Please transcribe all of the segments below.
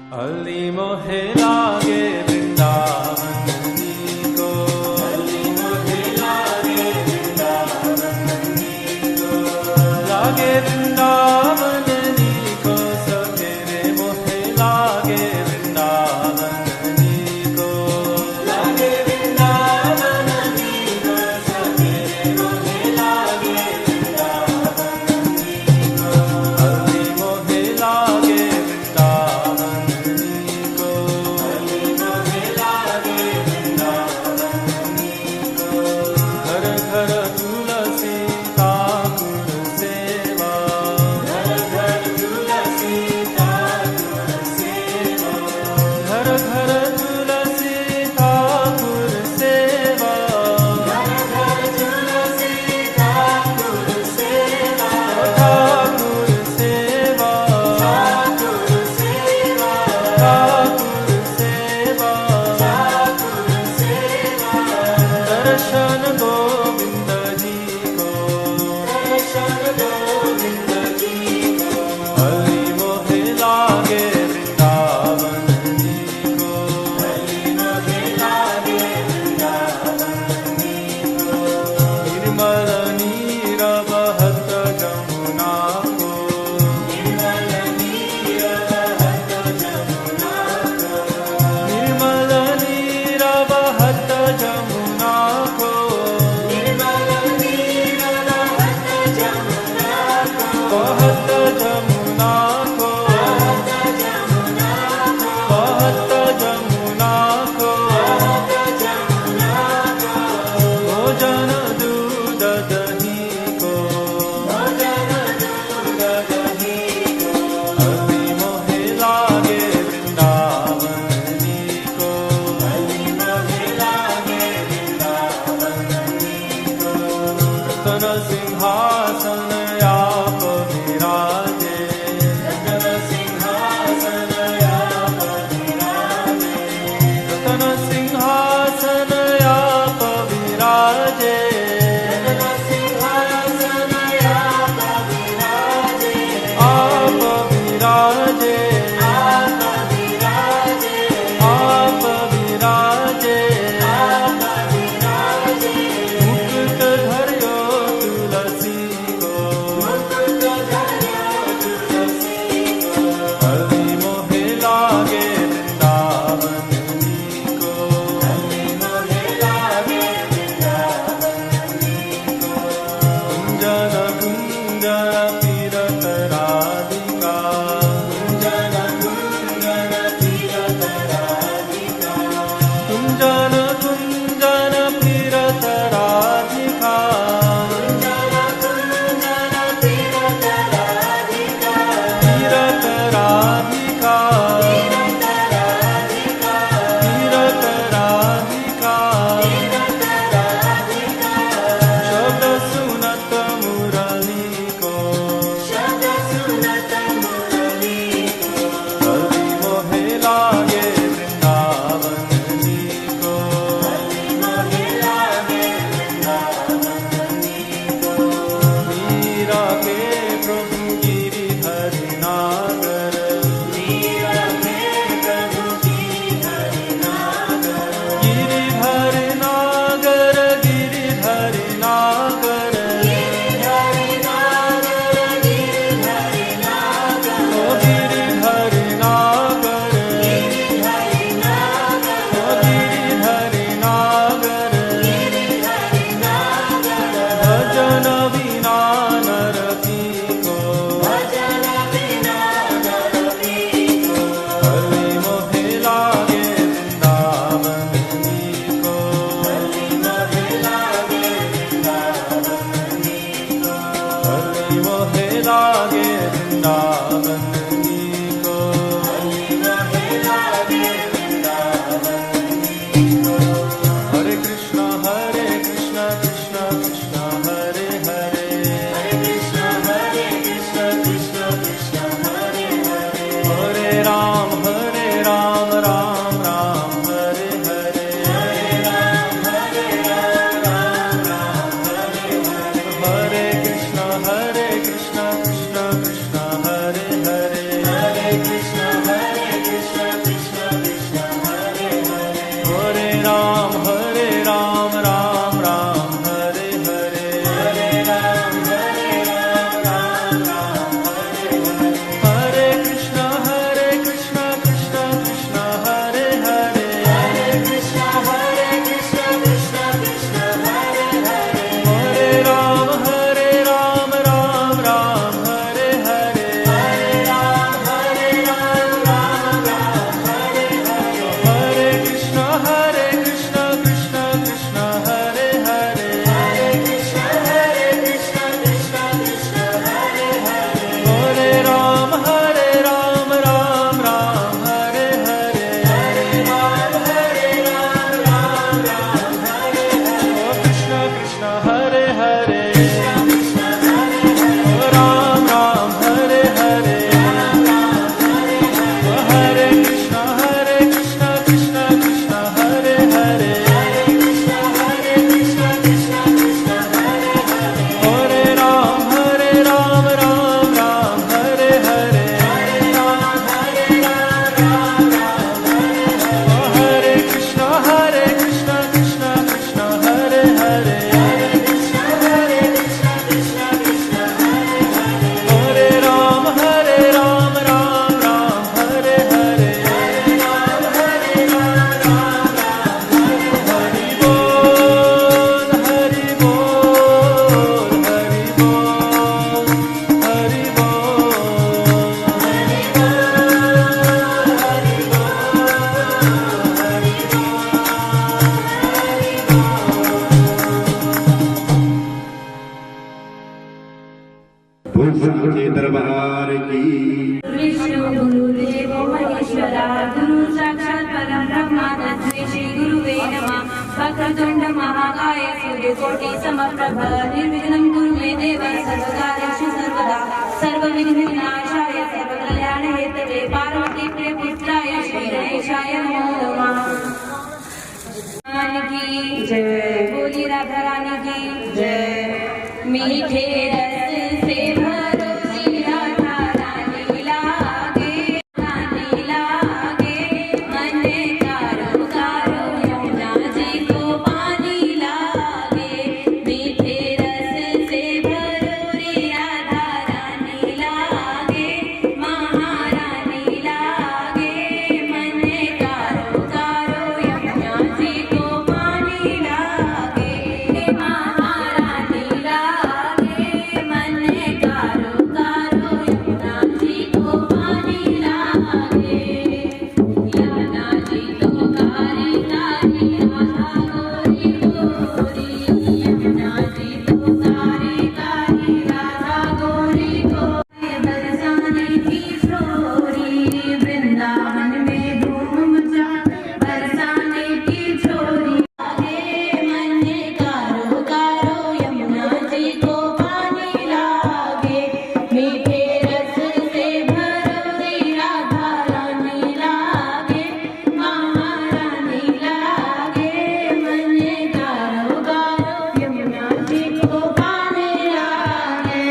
अली मोहे लागे वृंदावन नीको, अली मोहे लागे वृंदावन नीको, लागे वृंदावन नीको, सवेरे मोहे लागे वृंदावन नीको, लागे वृंदावन नीको, सवेरे मोहे लागे वृंदावन नीको, अली मोहे लागे Hare भूषण के दरबार की। विष्णु गुरुदेव महेश्वरा गुरु साक्षात परम ब्रह्मा तस्मै श्री गुरुवे नमः। वक्रतुंड महाकाय सूर्यकोटि समप्रभ निर्विघ्नं कुरु मे देव सर्वकार्येषु सर्वदा। सर्वविघ्नविनाशाय सर्वकल्याणहेतवे पार्वती प्रियपुत्राय श्री गणेशाय नमो नमः। की जय बोली राधा रानी की जय। मीठे रस से भरो सी राधा रानी लागे, रानी लागे मन कारो कारो यमुना जी को पानी लागे। मीठे रस से भरो री राधा रानी लागे, महारानी लागे मन कारो कारो यमुना जी को पानी लागे। महारानी लागे मन कारो कारो यमुना जी को पानी लागे। यमुना जी तो कारी कारी राधा गोरी गोरी, यमुना जी तो कारी कारी राधा गोरी गोरी। बरसाने की छोरी वृंदावन में धूम मचा, बरसाने की छोरी लागे मन कारो कारो यमुना जी को पानी लागे। मीठे रस से भरो री राधा रानी लागे, महारानी लागे मन कारो कारो यमुना जी को पानी लागे।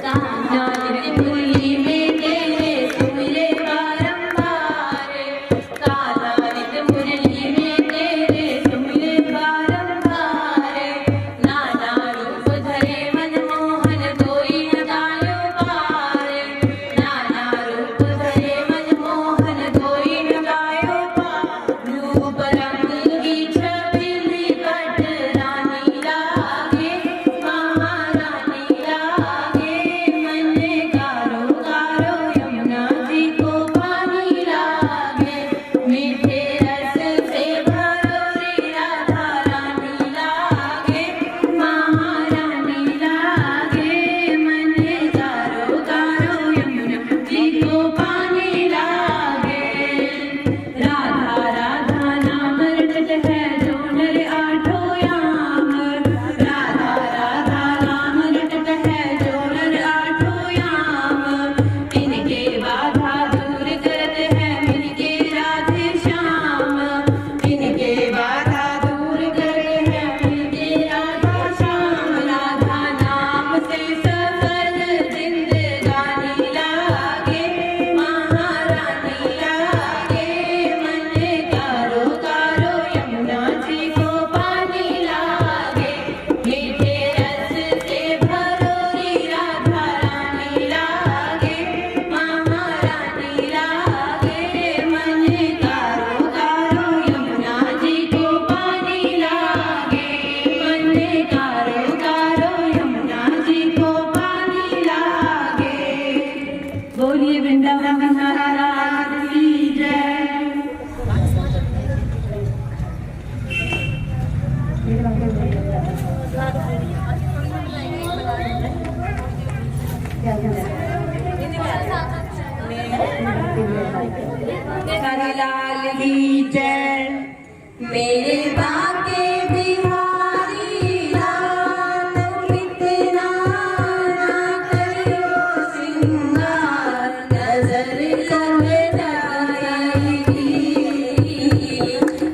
कान्हा मुरली में तेरे सुमिरे बारंबार, कान्हा मुरली में तेरे सुमिरे बारंबार। नाना रूप धरे मनमोहन कोई न गायो पार, नाना रूप धरे मनमोहन कोई न गायो पार। रूप रंग की छबिली कट रानी लागे, महारानी लागे मन कारो कारो यमुना जी को पानी लागे। मीठे रस से भरो री राधा रानी लागे, महारानी लागे मन कारो कारो यमुना जी को पानी लागे। राधा राधा नाम रटत है जो नर आठों याम, राधा राधा नाम रटत है जो नर आठों याम। इनके बाधा दूर करत है मिलके राधे श्याम, इनके बाधा दूर करत है मिलके राधा श्याम। राधा नाम से सफल जिंदगानी लागे, महारानी लागे मन कारो कारो यमुना जी को पानी लागे। मीठे रस से भरो री राधा रानी लागे, महारानी लागे मन कारो कारो यमुना जी को पानी लागे। मन कारो कारो यमुना जी को पानी लागे। बोलिए वृंदावन महाराज की जय। लाल की जय। मेरे बाके बिहारी लाल कितना ना करो सिंगार, नजर लग जाएगी,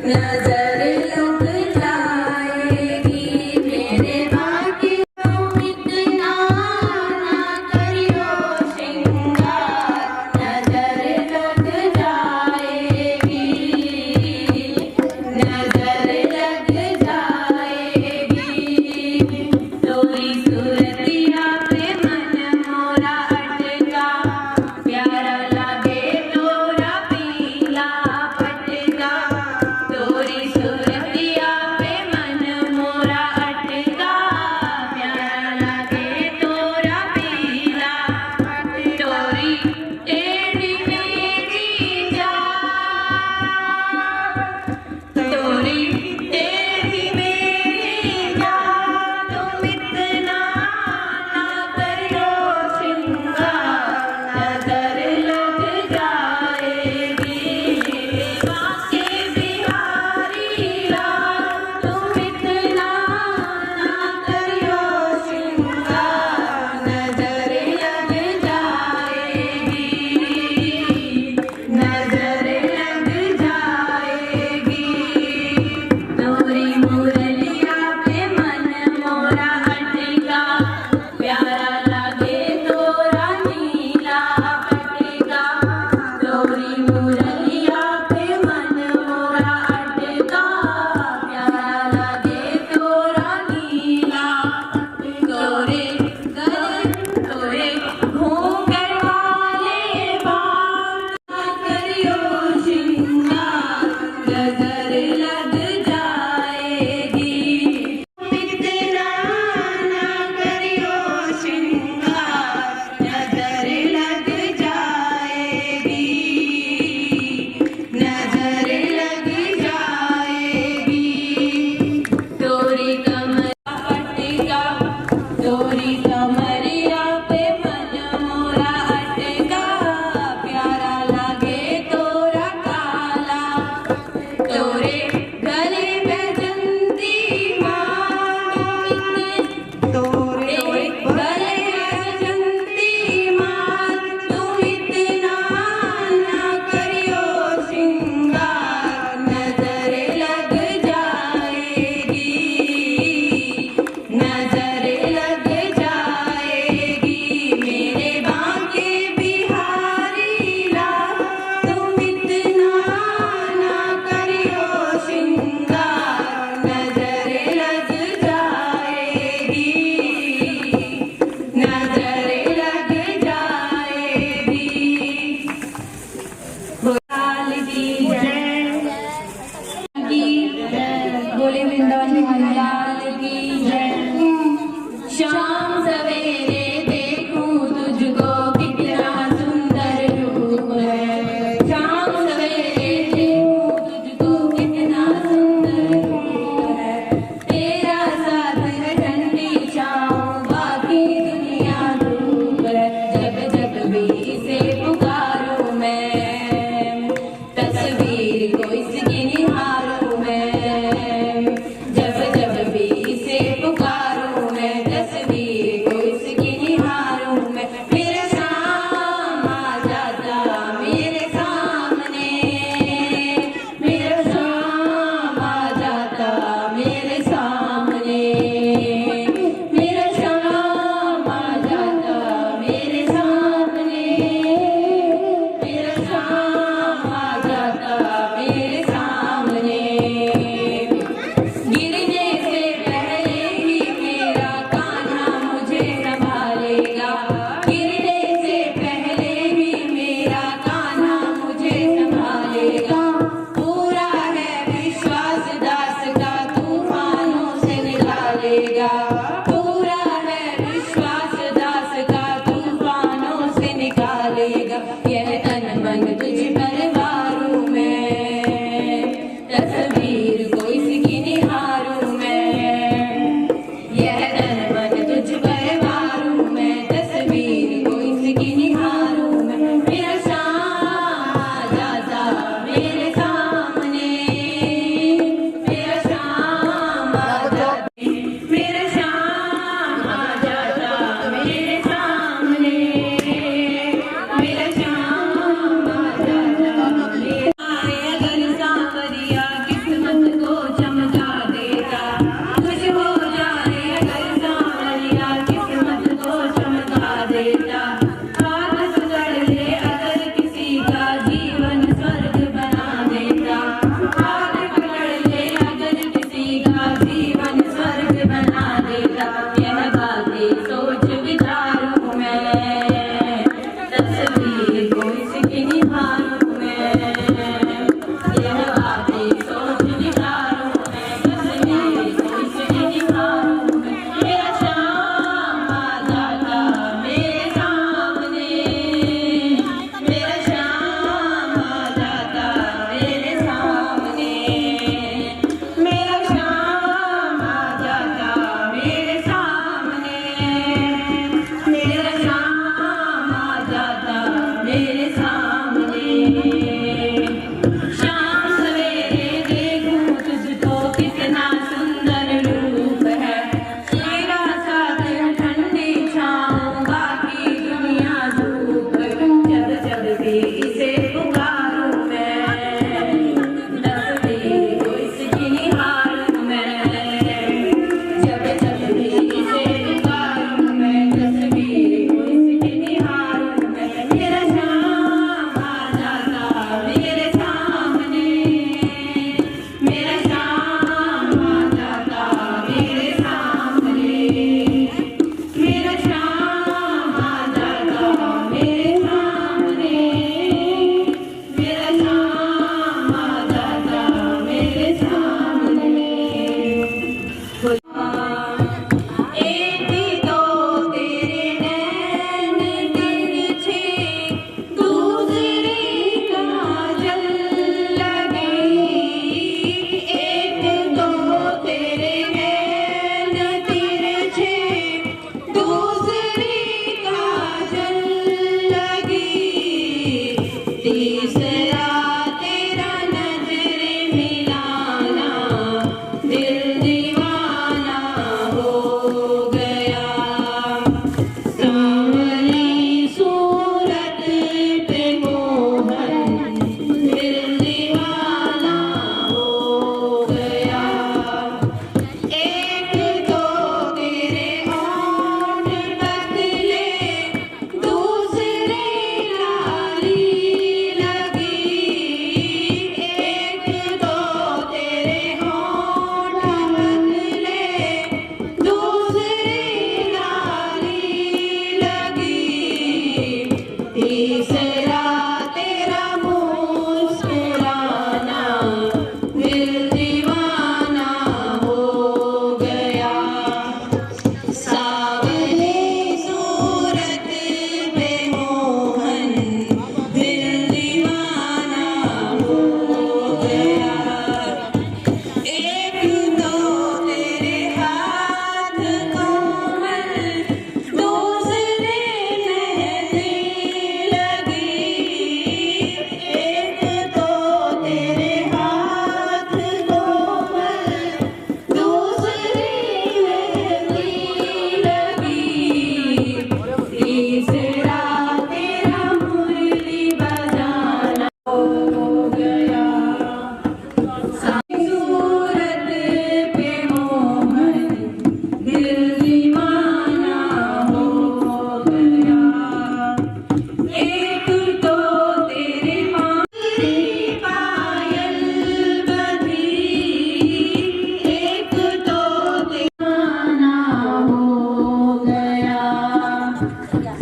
नजर लग जाएगी। मेरे बाके कितना ना करो सिंगार, नजर लग जाएगी, नजर कमरिया पे मन मोरा अटका, प्यारा लागे तोरा काला, तोरे गले पे जंती मार, तोरे गले पे जंती मार, तुम इतना ना करियो श्रृंगार, नजर लग जाएगी, नजर लग जाएगी मेरे बांके बिहारी लाल, तुम इतना ना करियो श्रृंगार, नजर लग जाएगी, नजर लग जाएगी। लाल की बोले वृंदावन लाल की जय। शाम सवेरे देखूं तुझको कितना सुंदर रूप है, शाम सवेरे देखूं तुझको कितना सुंदर रूप है, तेरा साथ है ठंडी छाँव बाकी दुनिया धूप है, जब जब भी इसे पुकारूं मैं तस्वीर को इसकी निहारूं मैं, जब जब भी इसे पुकारूं मैं तस्वीर को इसकी निहारूं मैं, मेरे शाम आ जाता मेरे सामने, मेरा शाम आ जाता मेरे सामने, मेरा शाम आ जाता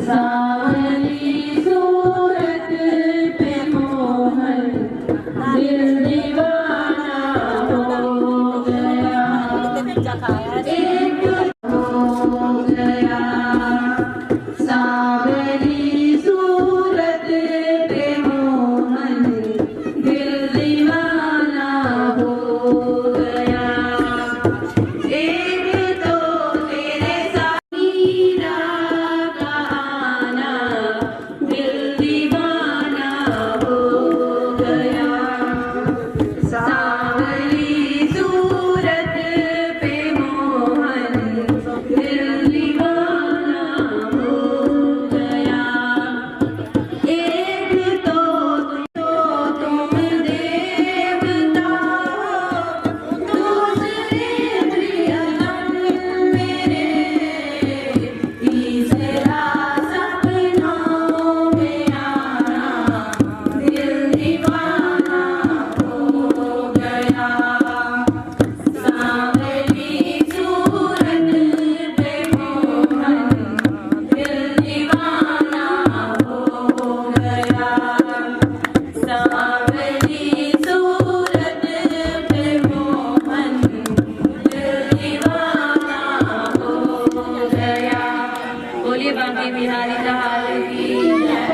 सावली सूरत पे मोहन दिल दीवाना हो गया, एक हो गया। सावली सूरत पे मोहन दिल दीवाना हो गया, एक तो तेरे सामीरा का आना दिल दीवाना हो गया। सावली सूरत पे मोहन दिल दीवाना हो गया, एक तो तुम देवता हो, दूसरे प्रियतम मेरे, तीसरा सपनों में आना दिल दीवाना हो गया। सावली सूरत पे मोहन दिल दीवाना हो गया, सावली सूरत पे मोहन दिल दीवाना हो गया। बोलिए बांके बिहारी लाल की जय।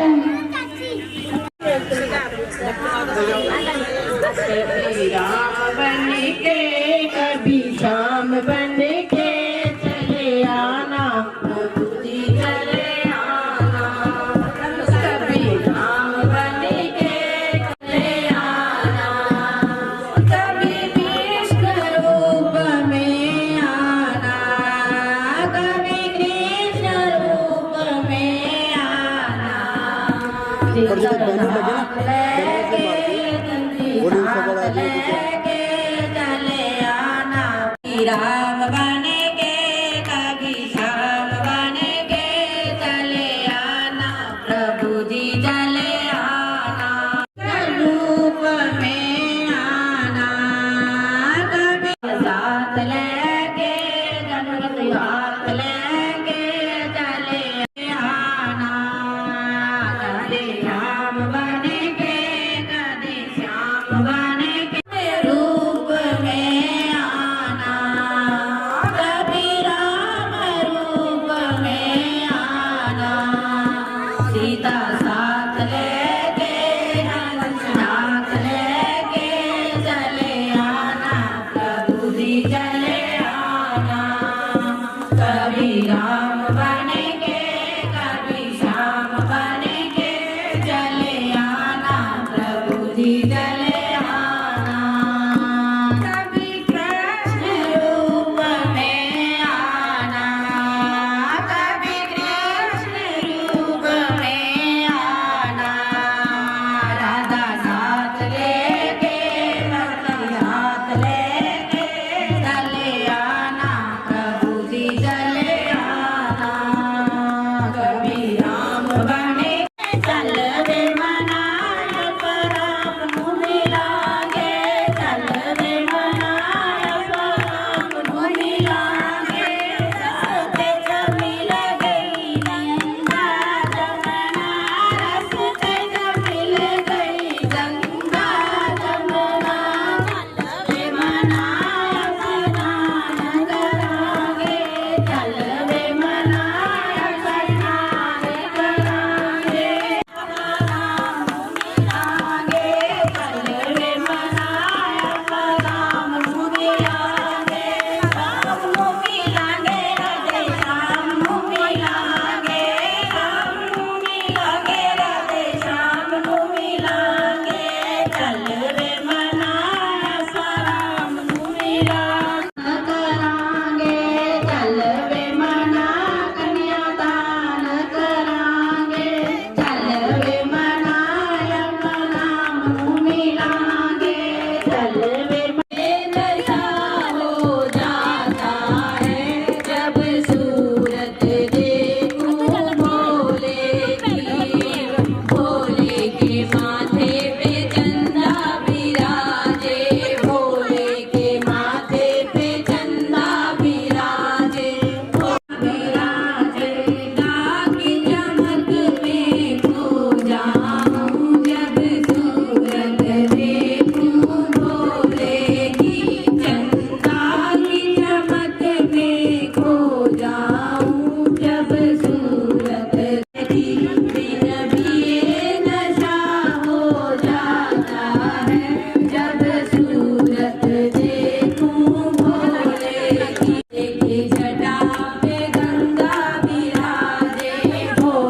कभी राम बन के कभी श्याम बन के चले आना, प्रभु जी चले आना। कभी राम बन के चले आना, कभी कृष्ण रूप में आना, कभी कृष्ण रूप में आना। लेके चले आना, राम बने के कभी श्याम बने के चले आना, प्रभु जी चले आना। रूप में आना, कभी साथ लेके जनमत हाथ लेके चले आना, कभी राम बने के कभी श्याम बने के रूप में आना, कभी राम रूप में आना। सीता साथ लेके हंस साथ लेके चले आना, प्रभु जी चले आना। कभी राम बने के कभी श्याम बने के चले आना, प्रभु जी चले आना। कभी कृष्ण रूप में आना, कभी कृष्ण रूप में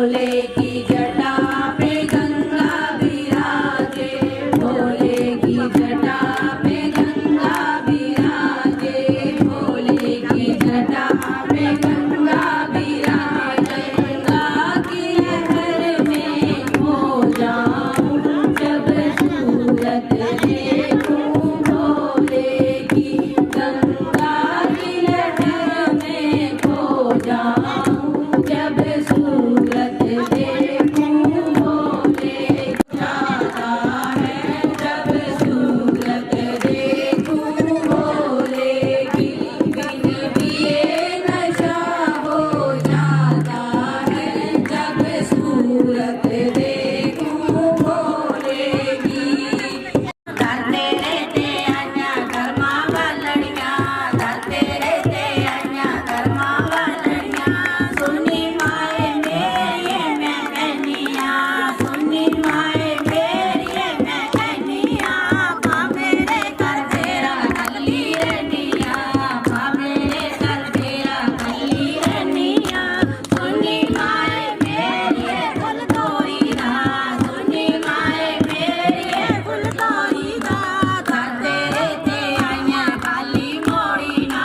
भोले की जटा पे गंगा विराजे, भोले की जटा पे गंगा विराजे, भोले की जटा पे गंगा विराजे। गंगा की लहर में खो जाऊं जब सूरत देखूं भोले की, गंगा की लहर में खो जाऊं जब सूरत देखूं भोले। जाता है जब सूरत देखूं भोले की, बिन पिए नशा हो जाता है जब सूरत देखूं भोले की। धरते रहते अन्या कर्मा वालड़ियां, धरते रहते अन्या कर्मा वालड़ियां, सुनी माए मेरी मैं कहनिया, सुनी माए मेरी मैं कहनिया, माँ मेरे कर तेरा कल्ली रहनिया, माँ मेरे कर तेरा कल्ली रहनिया, सुनी माए मेरी फुल तोड़ी दा, सुनी माए मेरी फुल तोड़ी दा। धरते रहते आइया काली मोड़ी ना,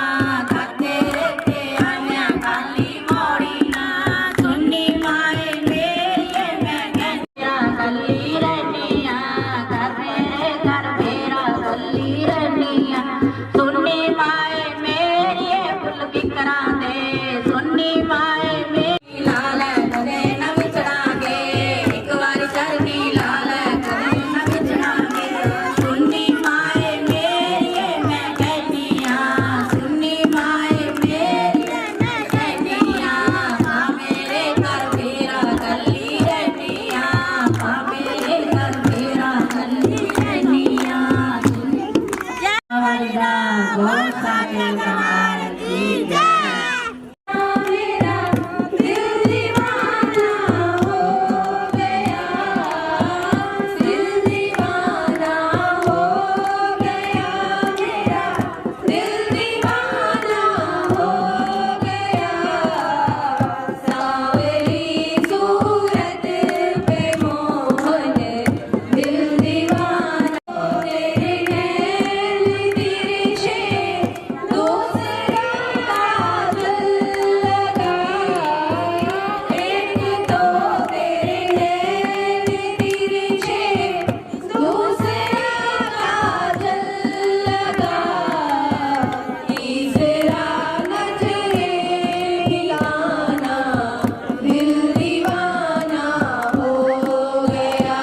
धरते रहते आइया काली मोड़ी ना, सुनी माए मेरी मैं कहनिया, कल्ली रहनिया, कर मेरे कर मेरा कल्ली रहनिया, सुनी माए मेरी फुल बिकरा दे, सुनी माए मेरी लाल करे न विचड़ांगे, एक बारी चरनी लाल करे न विचड़ांगे, सुनी माए मेरी मैं कहनिया, सुनी माए मेरी मैं कहनिया, माँ मेरे कर मेरा कल्ली रहनिया, माँ मेरे कर मेरा कल्ली रहनिया। वालिदा गौसा के दरबार की जय। मेरा दिल दीवाना हो गया, दिल दीवाना हो गया, मेरा दिल दीवाना हो गया, सावरी सूरत पे मोहन दिल दीवाना, तेरे नैन तिरछे दूसरा काजल लगा, एक तो तेरे नैन तिरछे दूसरा काजल लगा, तीसरा नजरे मिलाना दिल दीवाना हो गया,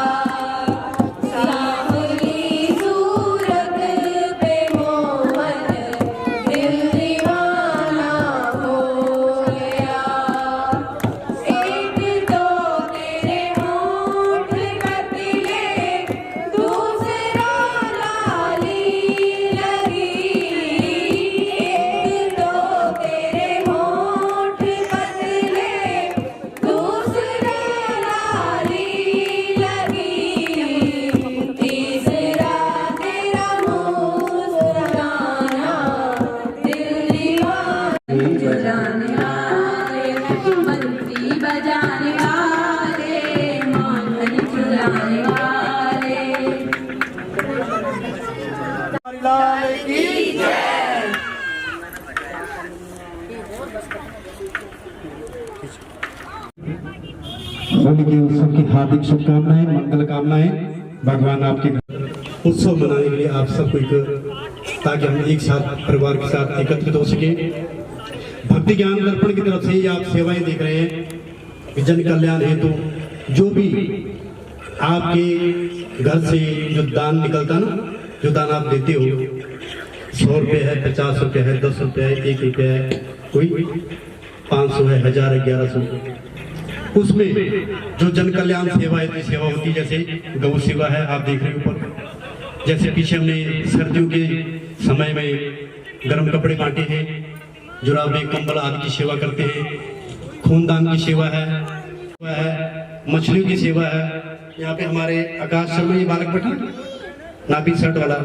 सावरी सूरत पे मोहन दिल दीवाना हो गया, एक तो तेरे होंठ कतले दूसरा लाली लगी, एक तो तेरे होंठ कतले दूसरा लाली लगी, तीसरा तेरा मुस्कुराना दिल दीवाना। बजाने वाले बंसी बजाने वाले, मोहन चुराने वाले। लाल की होली के उत्सव की हार्दिक शुभकामनाएं, मंगल कामनाएं। भगवान आपके उत्सव मनाने के लिए आप सबको ताकि हम एक साथ परिवार के साथ एकत्रित हो सके। भक्ति ज्ञान दर्पण की तरफ से ही आप सेवाएं देख रहे हैं कि जन कल्याण हेतु जो भी आपके घर से जो दान निकलता ना, जो दान आप देते हो, 100 रुपये है, 50 रुपये है, 10 रुपये है, 1 रुपया है, कोई 500 है, 1000 है, 1100, उसमें जो जन कल्याण सेवा होती है, जैसे गौ सेवा है, आप देख रहे हो ऊपर, जैसे पीछे हमने सर्दियों के समय में गर्म कपड़े बांटे हैं, जुराबे कंबल आदि की सेवा करते हैं, खूनदान की सेवा है, मछलियों की सेवा है। यहाँ पे हमारे आकाश शर्मा ये बालक बैठा नापी शर्ट वाला,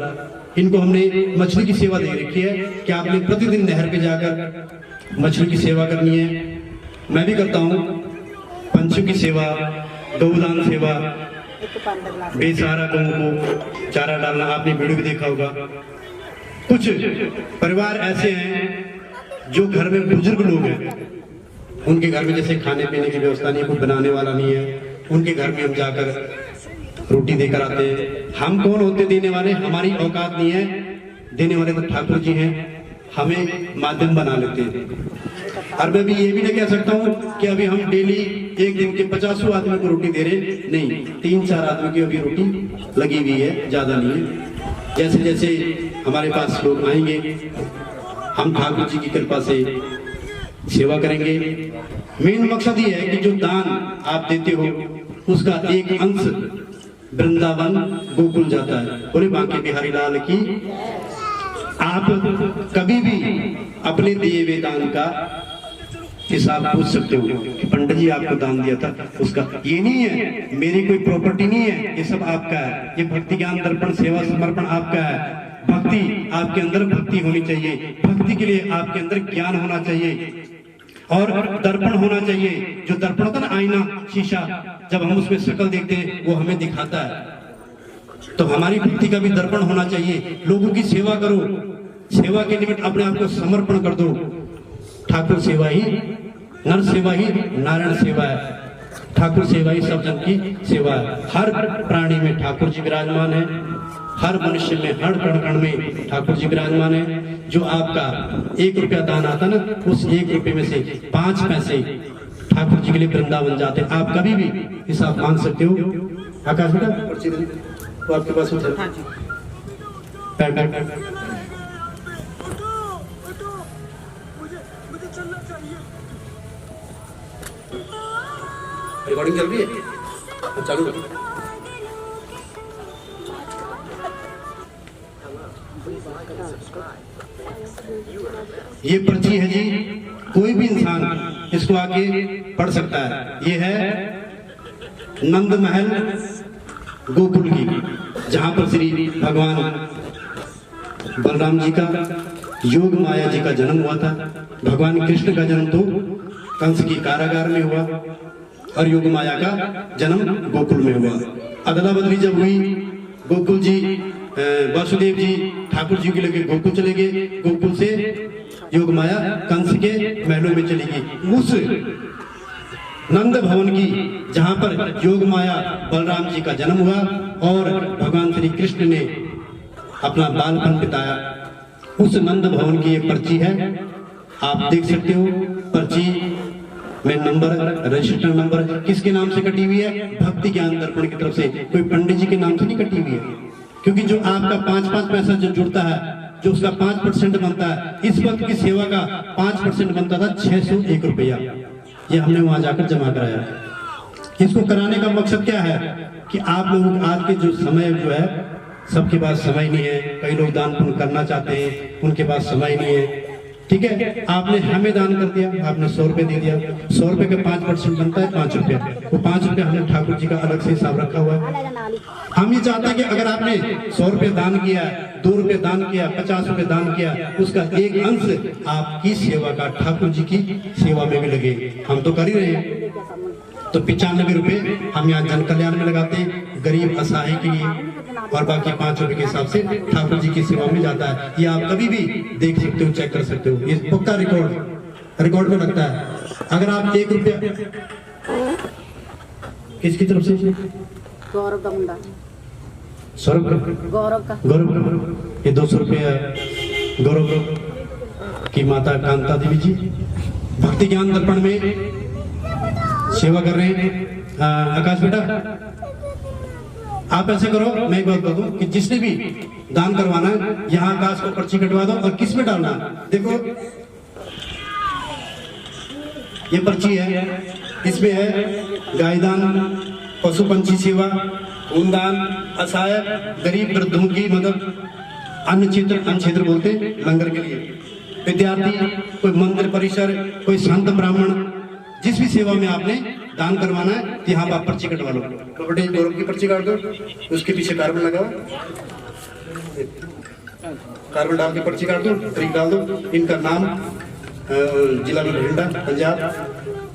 इनको हमने मछली की सेवा दे रखी है कि आपने प्रतिदिन नहर पे जाकर मछली की सेवा करनी है। मैं भी करता हूँ पंछियों की सेवा, गौदान सेवा, बेसहारा गौं को चारा डालना, आपने वीडियो भी देखा होगा। कुछ परिवार ऐसे हैं जो घर में बुजुर्ग लोग हैं, उनके घर में जैसे खाने पीने की व्यवस्था नहीं, कोई बनाने वाला नहीं है, उनके घर में हम जाकर रोटी देकर आते हैं। हम कौन होते देने वाले? हमारी औकात नहीं है, देने वाले तो ठाकुर जी हैं, हमें माध्यम बना लेते हैं। और मैं भी ये भी नहीं कह सकता हूँ कि अभी हम डेली एक दिन के 50 आदमी को रोटी दे रहे, नहीं, 3-4 आदमी की अभी रोटी लगी हुई है, ज्यादा नहीं है। जैसे जैसे हमारे पास लोग आएंगे, हम ठाकुर जी की कृपा से सेवा करेंगे। मेन मकसद ये है कि जो दान आप देते हो उसका एक अंश वृंदावन गोकुल जाता है। बोले बांके बिहारी लाल की। आप कभी भी अपने दिए हुए दान का हिसाब पूछ सकते हो कि पंडित जी आपको दान दिया था, उसका ये नहीं है मेरी कोई प्रॉपर्टी नहीं है, ये सब आपका है। ये भक्ति ज्ञान दर्पण सेवा समर्पण आपका है। भक्ति, आपके अंदर भक्ति होनी चाहिए, भक्ति के लिए आपके अंदर ज्ञान होना चाहिए और दर्पण होना चाहिए। जो दर्पण होता है ना, आईना, शीशा, जब हम उसमें शक्ल देखते हैं वो हमें दिखाता है। तो हमारी भक्ति का भी दर्पण होना चाहिए। लोगों की सेवा करो, सेवा के निमित्त अपने आप को समर्पण कर दो। ठाकुर सेवा ही, नर सेवा ही नारायण सेवा है। ठाकुर सेवा ही सब जन की सेवा है। हर प्राणी में ठाकुर जी विराजमान है, हर मनुष्य में, हर कण कण में ठाकुर जी विराजमान है। जो आपका 1 रुपया दान आता ना, उस 1 रुपये में से 5 पैसे ठाकुर जी के लिए वृंदावन जाते हैं। आप कभी भी हिसाब मांग सकते हो। आकाश बेटा पर्ची दे, तो आपके पास रिकॉर्डिंग चल रही है, चालू। ये पर्ची है जी, कोई भी इंसान इसको आके पढ़ सकता है। ये है नंद महल गोकुल की, जहां पर श्री भगवान बलराम जी का, योग माया जी का जन्म हुआ था। भगवान कृष्ण का जन्म तो कंस की कारागार में हुआ और योग माया का जन्म गोकुल में हुआ। अदला बदली जब हुई, गोकुल जी, वासुदेव जी ठाकुर जी के लगे गोकुल चले गए, गोकुल से योग माया कंस के महलों में चली गई। उस नंद भवन की, जहां पर योग माया बलराम जी का जन्म हुआ और भगवान श्री कृष्ण ने अपना बालपन बिताया, उस नंद भवन की एक पर्ची है, आप देख सकते हो। पर्ची में नंबर, रजिस्टर नंबर किसके नाम से कटी हुई है? भक्ति ज्ञान दर्पण की तरफ से, कोई पंडित जी के नाम से नहीं कटी हुई है। क्योंकि जो आपका 5-5 पैसा जो जुड़ता है, जो उसका 5% बनता है, इस वक्त की सेवा का 5% बनता था 601 रुपया। ये हमने वहां जाकर जमा कराया। इसको कराने का मकसद क्या है कि आप लोग आज के जो समय जो है, सबके पास समय नहीं है, कई लोग दान पुण्य करना चाहते हैं, उनके पास समय नहीं है, ठीक है। आपने हमें दान कर दिया, आपने 100 रुपए दे दिया, 100 रुपए का 5% बनता है 5 रुपया। वो 5 रुपया हमने ठाकुर जी का अलग से हिसाब रखा हुआ है। हम ये चाहते हैं कि अगर आपने 100 रुपये दान किया, 2 रुपये दान किया, 50 रुपये दान किया, उसका एक अंश आपकी सेवा का, ठाकुर जी की सेवा में भी लगे। हम तो कर ही रहे हैं। तो 95 रुपये हम यहाँ जन कल्याण में लगाते हैं, गरीब असहाय के लिए, और बाकी 5 रुपए के हिसाब से ठाकुर जी की सेवा में जाता है। ये आप कभी भी देख सकते हो, चेक कर सकते हो, ये पक्का रिकॉर्ड में लगता है। अगर आप 1 रुपया किसकी तरफ से? गौरव का मुंडा, सौरभ का, गौरव, ये 200 रुपया गौरव की माता कांता देवी जी भक्ति ज्ञान दर्पण में सेवा कर रहे हैं। आकाश बेटा, आप ऐसे करो, मैं एक बात बता दूं कि जिसने भी दान करवाना है, यहाँ आकाश को पर्ची कटवा दो और किस में डालना, देखो ये पर्ची है, इसमें है गायदान, पशु पंछी सेवा, खूनदान, असहाय गरीब वृद्धों की मदद, अन्न क्षेत्र बोलते लंगर के लिए, विद्यार्थी, कोई मंदिर परिसर, कोई संत ब्राह्मण, जिस भी सेवा में आपने दान करवाना है, यहाँ पर आप पर्ची कटवा लो। तो बेटे गौरव की पर्ची काट दो, उसके पीछे कार्बन लगाओ, कार्बन डाल के पर्ची काट दो, तारीख डाल दो, इनका नाम, जिला बठिंडा पंजाब,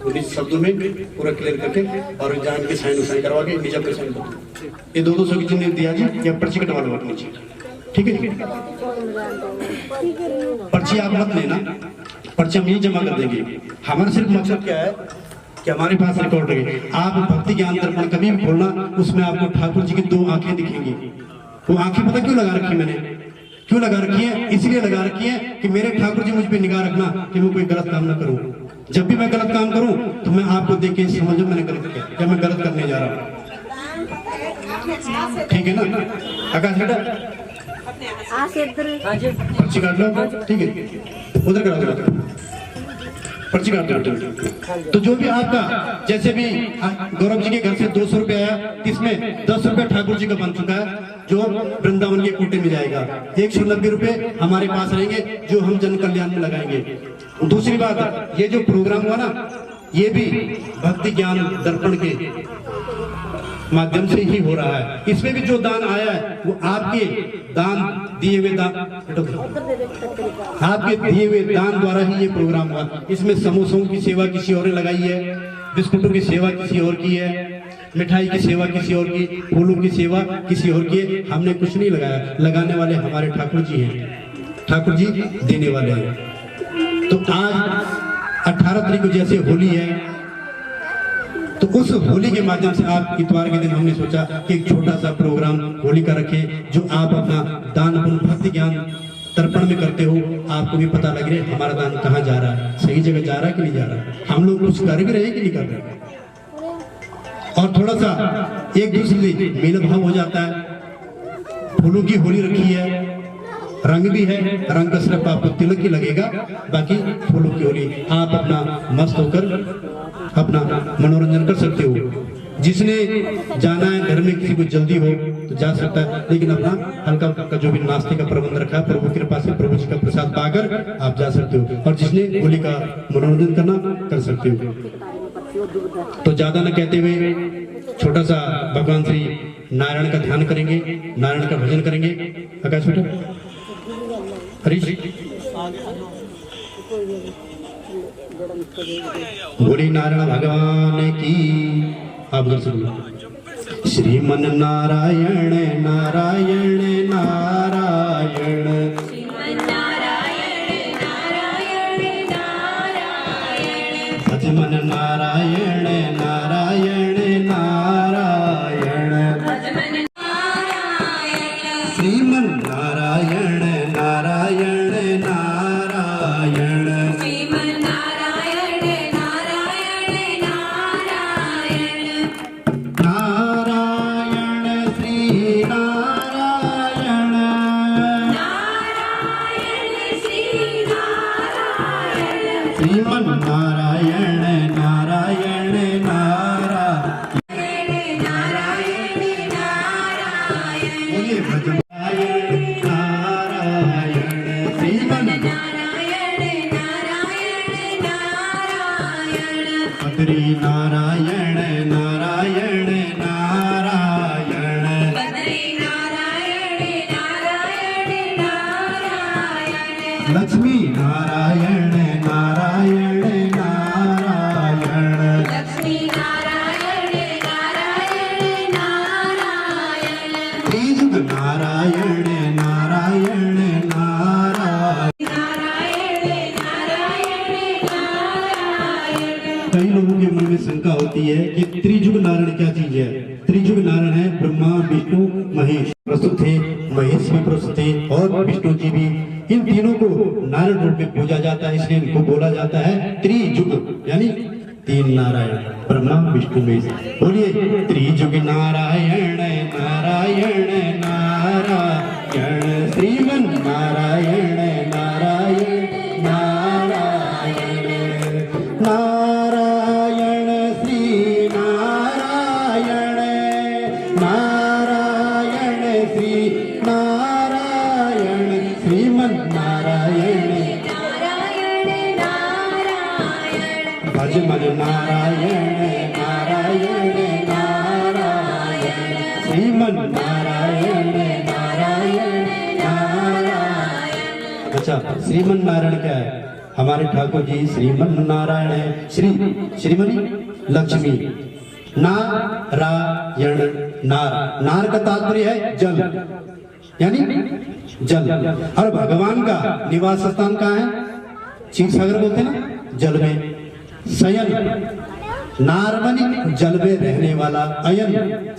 उन्हीं शब्दों में पूरा क्लियर करके और जान के साइन करवा के निजब पे साइन कर। ये 200 की जिन्हें दिया जी, या पर्ची कटवा लो अपनी, ठीक है। पर्ची आप मत लेना, पर्ची हम यही जमा कर देंगे। हमारा सिर्फ मकसद क्या है कि हमारे पास रिकॉर्ड रहे। आप भक्ति ज्ञान दर्पण कभी भी खोलना, उसमें आपको ठाकुर जी की 2 आंखें दिखेंगी। वो आंखें पता क्यों लगा रखी मैंने, क्यों लगा रखी है? इसलिए लगा रखी है कि मेरे ठाकुर जी मुझ पे निगाह रखना कि मैं कोई गलत काम ना करूं। जब भी मैं गलत काम करूं तो मैं आपको देख के समझो मैंने गलत किया, क्या मैं गलत करने जा रहा हूं, ठीक है ना। आकाश बेटा पर्ची काट लो, ठीक है, उधर करा दो, पर्ची काट दो। तो जो भी आपका, जैसे भी गौरव जी के घर से 200 रुपये आया, इसमें 10 रुपये ठाकुर जी का बन चुका है, जो वृंदावन के कोटे में जाएगा। 190 रुपये हमारे पास रहेंगे, जो हम जन कल्याण में लगाएंगे। दूसरी बात, ये जो प्रोग्राम हुआ ना, ये भी भक्ति ज्ञान दर्पण के माध्यम से ही हो रहा है। इसमें भी जो दान आया है वो आपके दान दिए हुए दान, आपके दिए हुए दान द्वारा ही ये प्रोग्राम हुआ। इसमें समोसों की सेवा किसी और ने लगाई है, बिस्कुटों की सेवा किसी और की है, मिठाई की सेवा किसी और की, फूलों की सेवा किसी और की है। हमने कुछ नहीं लगाया, लगाने वाले हमारे ठाकुर जी हैं, ठाकुर जी देने वाले हैं। तो आज 18 तारीख को जैसे होली है, तो उस होली के माध्यम से आप इतवार के दिन हमने सोचा कि एक छोटा सा प्रोग्राम होली का रखें, जो आप अपना दान पुण्य भक्ति ज्ञान तर्पण में करते हो, आपको भी पता लग रहा है हमारा दान कहाँ जा रहा है, सही जगह जा रहा है कि नहीं जा रहा है, हम लोग कुछ कर भी रहे हैं कि नहीं कर रहे। और थोड़ा सा एक दूसरे से मेल भाव हो जाता है। फूलों की होली रखी है, रंग भी है, रंग का सिर्फ आपको तिलक ही लगेगा, बाकी फूलों की होली। आप अपना मस्त होकर अपना मनोरंजन कर सकते हो। जिसने जाना है, घर में किसी को जल्दी हो तो जा सकता है, लेकिन अपना हल्का का जो भी नाश्ते का प्रबंध रखा है, प्रभु की कृपा से प्रभु जी का प्रसाद पाकर आप जा सकते हो। और जिसने होली का मनोरंजन करना कर सकते हो। तो ज्यादा न कहते हुए छोटा सा भगवान श्री नारायण का ध्यान करेंगे, नारायण का भजन करेंगे। आकाश बेटा, हरीश, बोली नारायण भगवान की। आप उधर से बोलो, श्रीमन नारायण नारायण नारायण, भजमन नारायण नारायण नारायण, श्रीमन नारायण नारायण नारायण, श्रीमन नारायण नारायण नारायण, बोलिए भजन नारायण, श्रीमन बद्री नारायण नारायण नारायण, लक्ष्मी नारायण नारायण नारायण, त्रिजुग नारायण नारायण नारायण। कई लोगों के मन में शंका होती है कि त्रिजुग नारायण क्या चीज है। त्रिजुग नारायण है ब्रह्मा विष्णु महेश, प्रस्तुत थे महेश भी प्रस्तुत थे और विष्णु जी भी। इन तीनों को नारायण रूप में पूजा जाता है, इसलिए इनको बोला जाता है त्रिजुग, यानी 3 नारायण, ब्रह्मा विष्णु महेश। बोलिए त्रिजुग नारायण नारायण नारायण, श्रीमन नारायण नारायण नारायण, नारायण श्री नारायण नारायण श्री नारायण, श्रीमन नारायण भजमन नारायण नारायण नारायण, श्रीमन नारायण नारायण नारायण। अच्छा, श्रीमन नारायण क्या है? हमारे ठाकुर जी श्रीमन नारायण है। श्रीमनी लक्ष्मी, नारायण, नार का तात्पर्य है जल, यानी जल। और भगवान का निवास स्थान कहाँ है? क्षीर सागर बोलते हैं ना, जल में। शयन, नार मनी जल में रहने वाला, अयन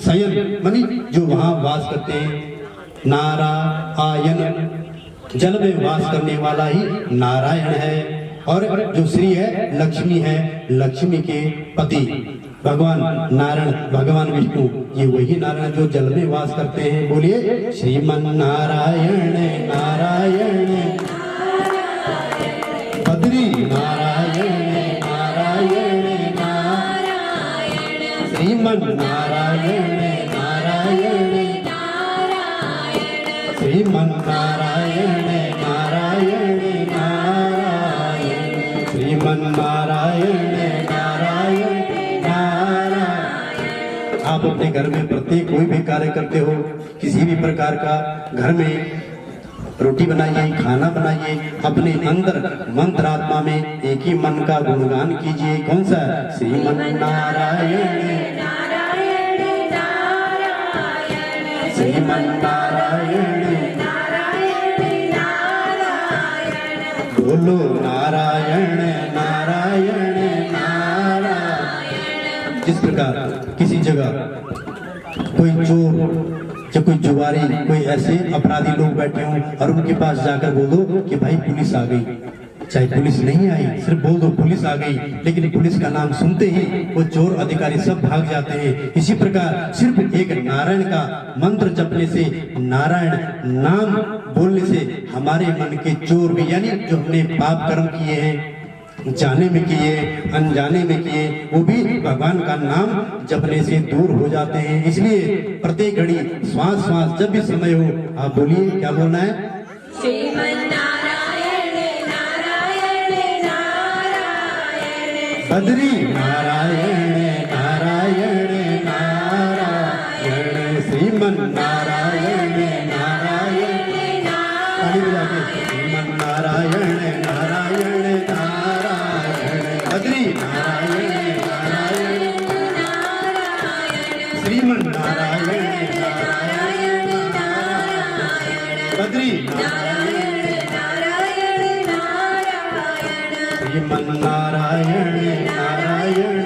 शयन मनी जो वहां वास करते हैं। नारायण जल में वास करने वाला ही नारायण है। और जो श्री है लक्ष्मी है, लक्ष्मी के पति भगवान नारायण, भगवान विष्णु, ये वही नारायण जो जल में वास करते हैं। बोलिए श्रीमन नारायण नारायण, बद्री नारायण नारायण नारायण, श्रीमन नारायण नारायण श्रीमन नारायण नारायण नारायण, श्रीमन नारायण नारायण नारायण। आप अपने घर में प्रत्येक कोई भी कार्य करते हो, किसी भी प्रकार का घर में रोटी बनाइए, खाना बनाइए, अपने अंदर मंत्र आत्मा में एक ही मन का गुणगान कीजिए। कौन सा? श्रीमन नारायण श्रीमन नारायण, बोलो नारायण नारायण नारायण। जिस प्रकार किसी जगह कोई चोर या कोई जुआरी, कोई ऐसे अपराधी लोग बैठे हों और उनके पास जाकर बोल दो कि भाई पुलिस आ गई, चाहे पुलिस नहीं आई, सिर्फ बोल दो पुलिस आ गई, लेकिन पुलिस का नाम सुनते ही वो चोर अधिकारी सब भाग जाते हैं। इसी प्रकार सिर्फ एक नारायण का मंत्र जपने से, नारायण नाम बोलने से हमारे मन के चोर भी, यानी जो हमने पाप कर्म किए हैं, जाने में किए, अनजाने में किए, वो भी भगवान का नाम जपने से दूर हो जाते हैं। इसलिए प्रत्येक घड़ी श्वास श्वास जब भी समय हो आप बोलिए, क्या बोलना है? बद्री नारायण नारायण नारायण, श्रीमन नारायण नारायण श्रीमन नारायण नारायण नारायण, बद्री नारायण नारायण श्रीमन नारायण नारायण बद्री श्रीमन नारायण नारायण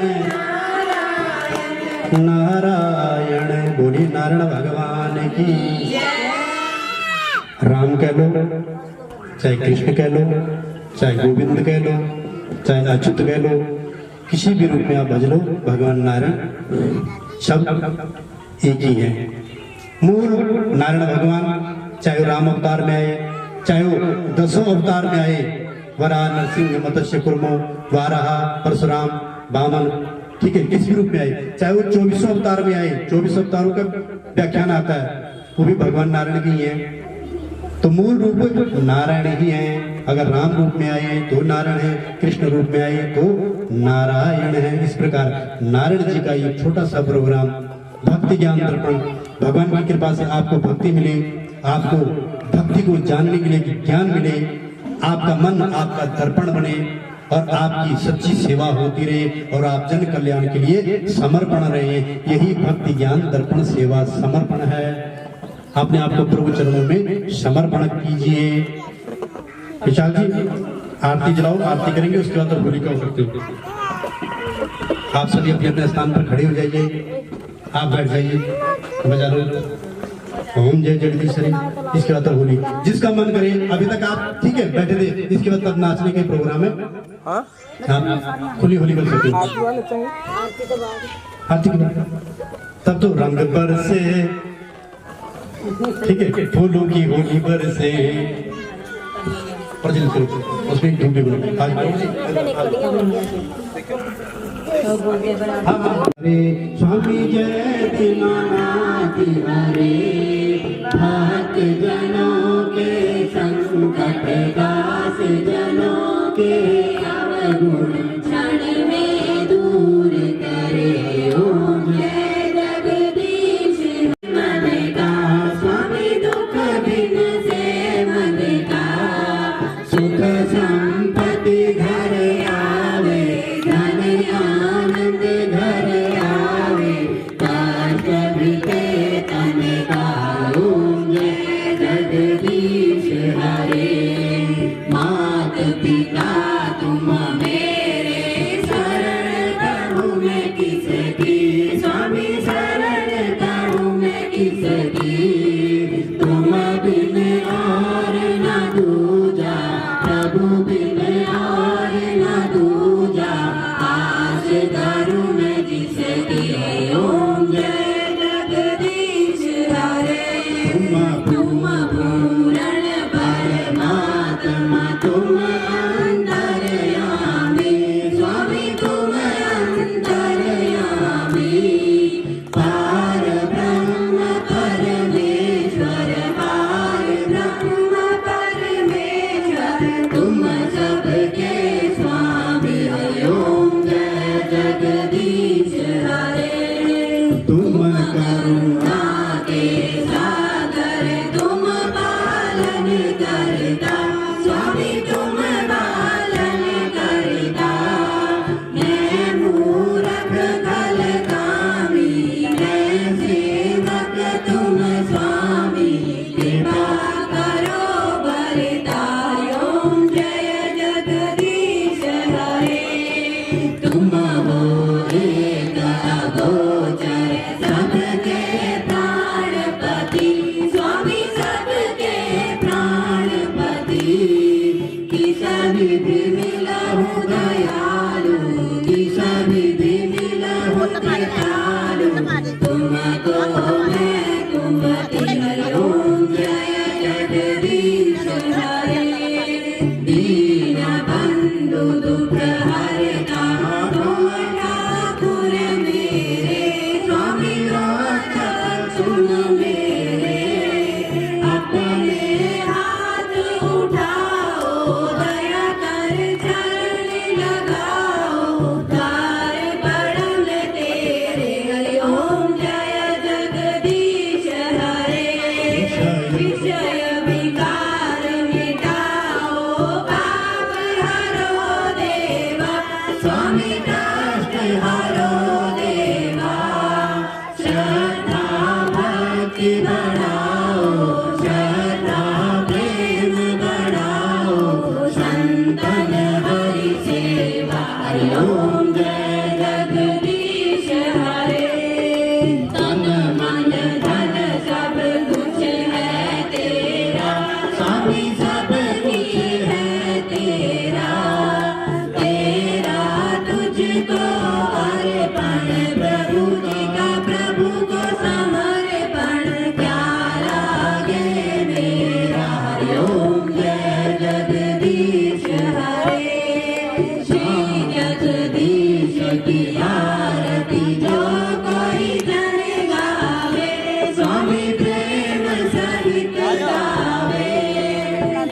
नारायण। बोली नारायण भगवान की। राम कह लो, चाहे कृष्ण कह लो, चाहे गोविंद कह लो, चाहे अच्युत कह लो, किसी भी रूप में आप भज लो, भगवान नारायण शब्द एक ही है। मूल नारायण भगवान चाहे वो राम अवतार में आए, चाहे वो 10 अवतार में आए, वराह, नरसिंह, मत्स्य कुर्मो, वाराह, परशुराम, वामन, ठीक है, किस भी रूप में आए, चाहे वो 24 अवतार में आए, 24 अवतारों का व्याख्यान आता है, वो भी भगवान नारायण की है। तो मूल रूप नारायण ही है। अगर राम रूप में आए तो नारायण है, कृष्ण रूप में आए तो नारायण है। इस प्रकार नारायण जी का ये छोटा सा प्रोग्राम भक्ति ज्ञान दर्पण, भगवान की कृपा से आपको भक्ति मिले, आपको भक्ति को जानने के लिए ज्ञान मिले, आपका मन आपका दर्पण बने और आपकी सच्ची सेवा होती रहे और आप जन कल्याण के लिए समर्पण रहे। यही भक्ति ज्ञान दर्पण सेवा समर्पण है। अपने आप को प्रभु चरणों में समर्पण कीजिए। विशाल जी आरती जलाओ, आरती करेंगे, उसके बाद तो होलिका हो सकते हो। आप सभी अपने अपने स्थान पर खड़े हो जाइए, आप बैठ जाइए, बजा लो ओम जय जगदीश्वरी। इसके बाद तो होली, जिसका मन करे। अभी तक आप ठीक है बैठे थे, इसके बाद तब नाचने के प्रोग्राम है। आप खुली होली कर सकते हो। आरती के बाद तब तो रंग बरसे, ठीक है, फूलों की होली बरसे, उसमें ढूंढे स्वामी जय दीनानाथ हरे, भक्त जनों के संकट दास जनों के अवगुण क्षण में दूर करे। ओम जय जगदीश मन का स्वामी, दुख बिन से मन का सुख संपत्ति किसकी तुम बिन और न दूजा प्रभु बिन और न दूजा आस धरू मैं जिसकी ओम जय जगदीश हरे तुम पूर्ण परमात्मा तुम अंतर्यामी स्वामी तुम अंतर्यामी पार ब्रह्म परमेश्वर पार ब्रह्म परमेश्वर तुम सबके स्वामी ओम जय जगदीश हरे तुम करुणा के सागर तुम पालन करता स्वामी तुम पालन करता मैं मूरख खल कामी मैं सेवक तुम स्वामी कृपा करो भरता ओम जय जगदीश हरे तुम हो एक अगोचर सबके प्राणपति स्वामी सबके प्राणपति किस विधि मिलहु दयालु किस विधि मिलहु दयालु तुमको मैं तुमति ओम जय जगदीश हरे दीन बंधु दुख हरता तुम ठाकुर मेरे स्वामी रक्षक सुन मेरे अपने हाथ उठाओ दया कर चरण लगाओ तार बड़ल तेरे हरि ओम जय जगदीश हरे विषय विकार मिटाओ पाप हरो देवा स्वामी कष्ट हरो देवा श्रद्धा भक्ति बढ़ाओ श्रद्धा प्रेम बढ़ाओ संतन हरि सेवा हरि ओम जय जगदीश हरे तन मन धन सब कुछ है तेरा स्वामी सब कुछ है तेरा तेरा तुझको अर्पण प्रभु जी का प्रभु को समर्पण क्या लागे मेरा हरि ओम जय जगदीश हरे श्री जगदीश की आरती जो कोई जन गावे स्वामी प्रेम सहित गावे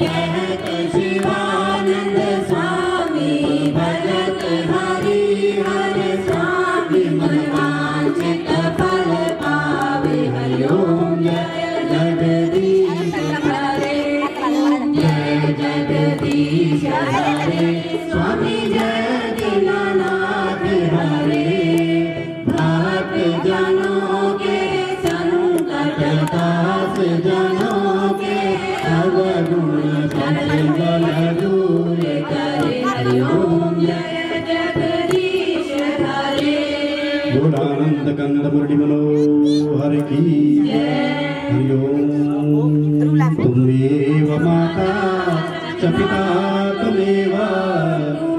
कहत शिवानंद स्वामी भजत हरि हर स्वामी मनवांछित फल पावे हरि ओम जय जगदीश हरे जय जगदीश हरे स्वामी जय दीनानाथ हरे भक्त जनों के संकट दास जनों के अवगुण संगल दूर करे हरि ओम जय जगदीश हरे बोलानंद कंद मुरली मनोहर की हरि ओम तुमेव माता च पिता त्वमेव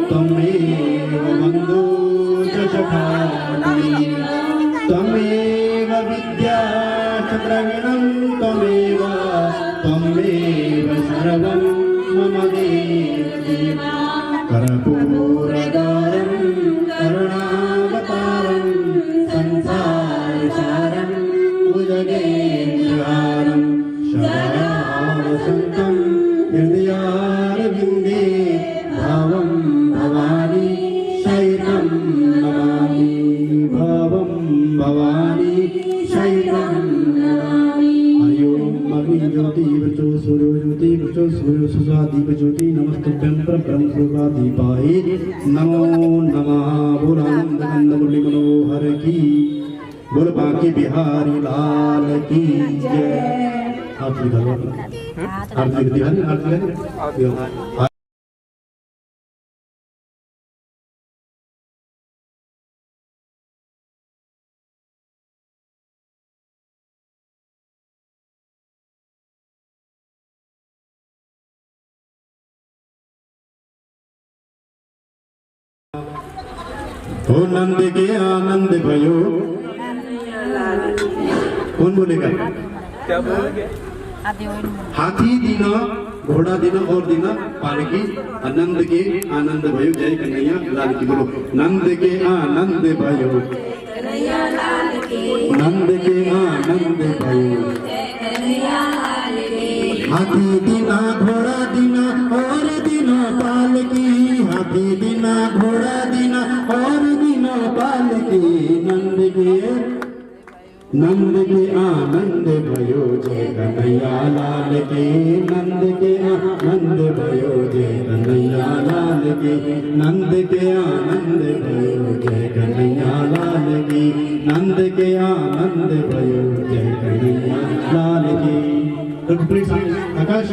त्वमेव बन्धु च सखा त्वमेव विद्या च द्रविणं त्वमेव त्वमेव सर्वं मम देव कर्पूरगौरं करुणावतारं संसारसारं भुजगेन्द्रहारं सदा वसन्तं हृदयारविन्दे भावं भवानी शैलं नमामि भावं भवानी शैलं नमामि हरि ओम अग्नि ज्योति वचो सूर्यो ज्योति वचो सूर्यो सुषा दीप ज्योति नमस्तुभ्यं परब्रह्म स्वरूपा दीपाय नमो नमः बोलानंद कंद मुरली मनोहर की बोल बांके बिहारी लाल की जय आरती करो आरती आरती हो नंद के आनंद भयो। कौन बोलेगा? क्या बोलोगे? हाथी दिना घोड़ा दिना और दिना पालकी आनंद के आनंद भयो। जय कन्हैया लाल की बोलो। नंद के आनंद भयो, नंद के आनंद भयो। हाथी दिना घोड़ा दिना और दिना पालकी, हाथी दिना घोड़ा दिना और दिना पालकी। नंद के आनंद भयो। जय कन्हैया लाल के नंद के आनंद भयो। जय कन्हैया लाल के नंद के आनंद भयो। जय कन्हैया लाल की नंद के आनंद भयो। जय कन्हैया लाल की। आकाश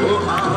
Oh,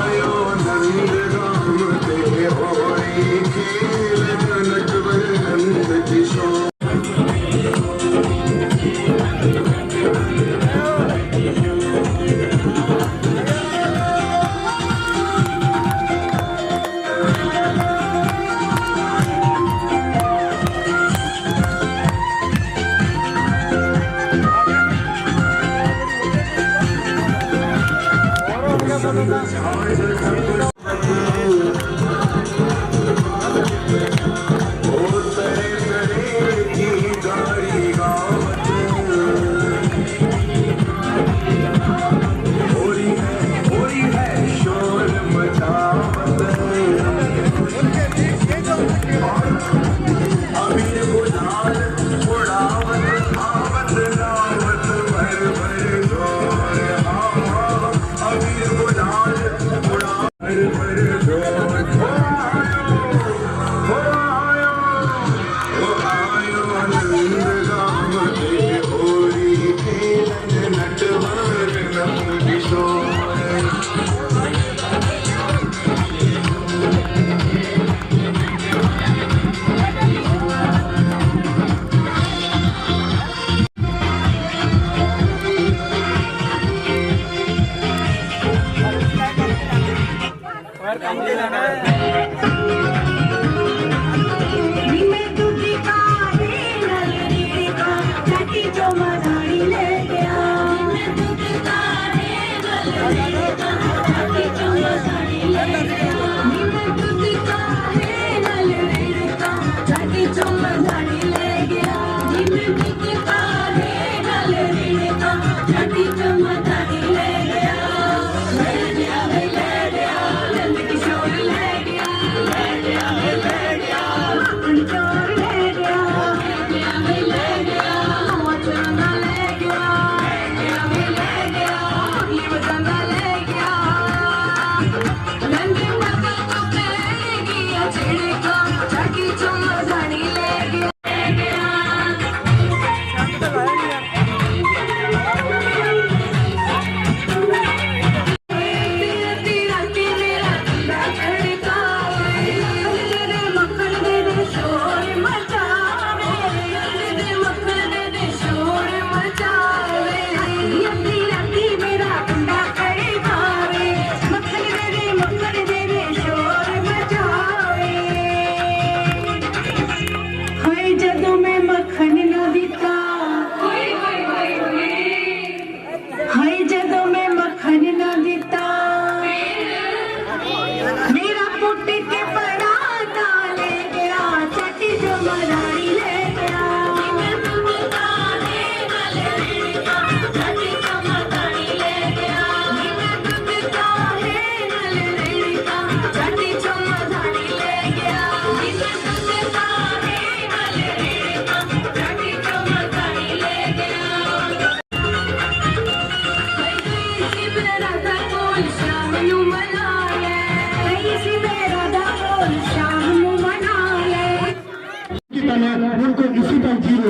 उनको इसी पर जियो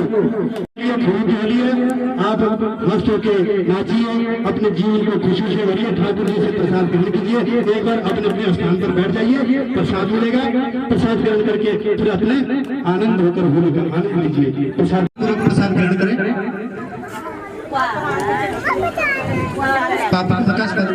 आप मस्त होके नाचिए, अपने जीवन को खुशी से भरिए, ठाकुर जी से प्रसाद ग्रहण कीजिए, एक बार अपने अपने स्थान पर बैठ जाइए, प्रसाद मिलेगा, प्रसाद ग्रहण करके फिर अपने आनंद होकर होली का आनंद लीजिए। प्रसाद ग्रहण करें। प्रकाश करें।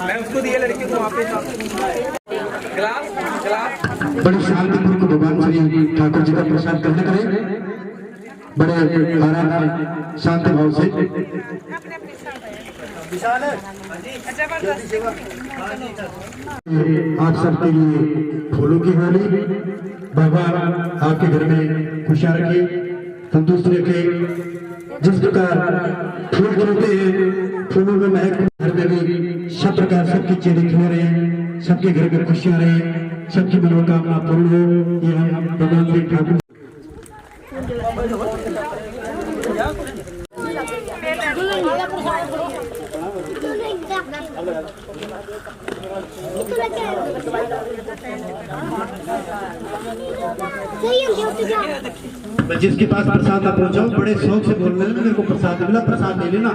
मैं उसको दिए लड़की को वापस बड़ी शांतिपूर्वक भगवान श्री ठाकुर जी का प्रसाद ग्रहण करें, बड़े आराम शांत भाव से। आप सबके लिए फूलों की होली, भगवान आपके घर में खुशियां रखे, संतुष्ट रखे। जिस प्रकार फूल खिलते हैं, फूलों में महक घर में भी सब प्रकार सबके चेहरे खिले रहे, सबके घर में खुशियां रहे, सबकी मनोकामना पूर्ण हो, ये हम भगवान श्री ठाकुर जिसके पास प्रसाद आप पहुंचाओ, बड़े शौक से बोल रहे हैं मेरे को प्रसाद मिला, प्रसाद ले लेना,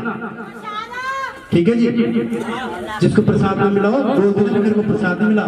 ठीक है जी। जिसको प्रसाद में मिला हो बोल दो मेरे को प्रसाद नहीं मिला।